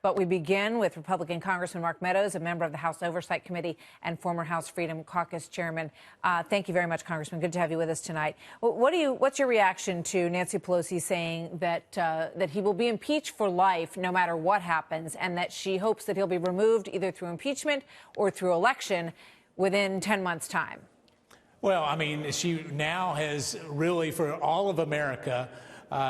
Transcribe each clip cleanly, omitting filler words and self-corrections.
But we begin with Republican Congressman Mark Meadows, a member of the House Oversight Committee and former House Freedom Caucus chairman. Thank you very much, Congressman. Good to have you with us tonight. What's your reaction to Nancy Pelosi saying that he will be impeached for life no matter what happens, and that she hopes that he'll be removed either through impeachment or through election within 10 months' time? Well, I mean, she now has really, for all of America,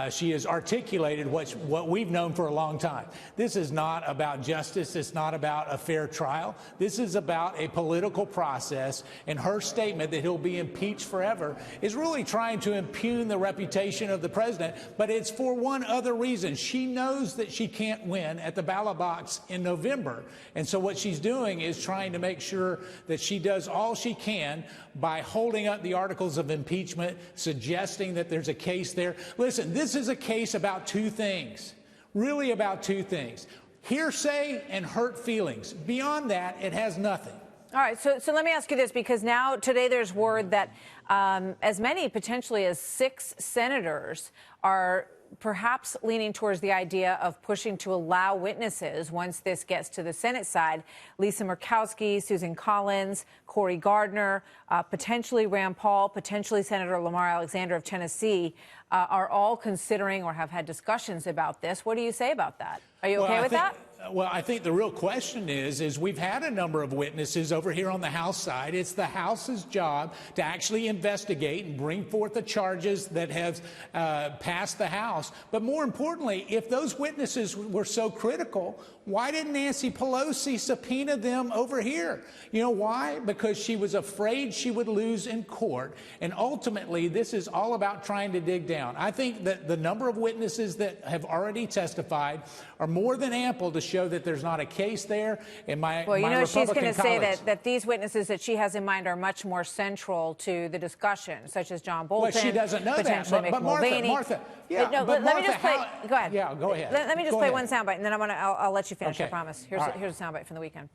she has articulated what we've known for a long time. This is not about justice. It's not about a fair trial. This is about a political process. And her statement that he'll be impeached forever is really trying to impugn the reputation of the president. But it's for one other reason. She knows that she can't win at the ballot box in November. And so what she's doing is trying to make sure that she does all she can by holding up the articles of impeachment, suggesting that there's a case there. Listen, this is a case about two things, really about two things: hearsay and hurt feelings. Beyond that, it has nothing. All right, so let me ask you this, because now today there's word that as many potentially as 6 senators are perhaps leaning towards the idea of pushing to allow witnesses once this gets to the Senate side. Lisa Murkowski, Susan Collins, Cory Gardner, potentially Rand Paul, potentially Senator Lamar Alexander of Tennessee are all considering or have had discussions about this. What do you say about that? Are you okay with that? Well, I think the real question is we've had a number of witnesses over here on the House side. It's the House's job to actually investigate and bring forth the charges that have passed the House. But more importantly, if those witnesses were so critical, why didn't Nancy Pelosi subpoena them over here? You know why? Because she was afraid she would lose in court. And ultimately, this is all about trying to dig down. I think that the number of witnesses that have already testified are more than ample to show that there's not a case there. In well, you know, she's going to say that these witnesses that she has in mind are much more central to the discussion, such as John Bolton. Well, she doesn't know that. But Martha, yeah. No, but let me just play. Go ahead. Yeah, go ahead. Let me just play one soundbite, and then I'll let you finish. Okay. I promise. Here's a soundbite from the weekend.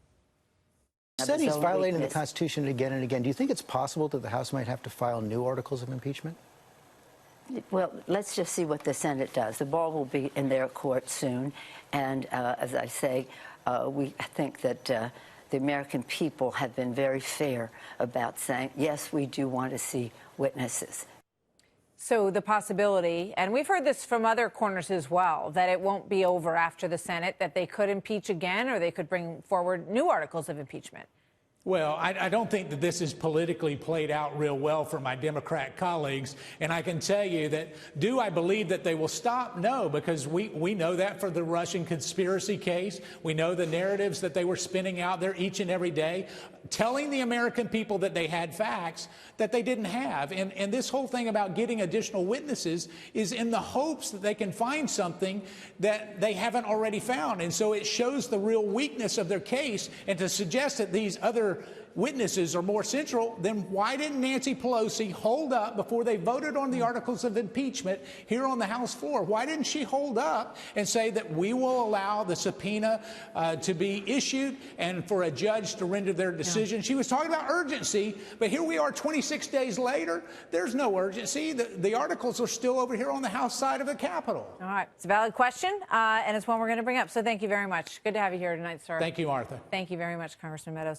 Said he's violating the Constitution again and again. Do you think it's possible that the House might have to file new articles of impeachment? Well, let's just see what the Senate does. The ball will be in their court soon. And as I say, we think that the American people have been very fair about saying, yes, we do want to see witnesses. So the possibility, and we've heard this from other corners as well, that it won't be over after the Senate, that they could impeach again, or they could bring forward new articles of impeachment. Well, I don't think that this is politically played out real well for my Democrat colleagues. And I can tell you that, do I believe that they will stop? No, because we know that for the Russian conspiracy case. We know the narratives that they were spinning out there each and every day, telling the American people that they had facts that they didn't have. And this whole thing about getting additional witnesses is in the hopes that they can find something that they haven't already found. And so it shows the real weakness of their case. And to suggest that these other witnesses are more central, then why didn't Nancy Pelosi hold up before they voted on the articles of impeachment here on the House floor? Why didn't she hold up and say that we will allow the subpoena to be issued and for a judge to render their decision? Yeah. She was talking about urgency, but here we are 26 days later. There's no urgency. The articles are still over here on the House side of the Capitol. All right. It's a valid question, and it's one we're going to bring up. So thank you very much. Good to have you here tonight, sir. Thank you, Martha. Thank you very much, Congressman Meadows.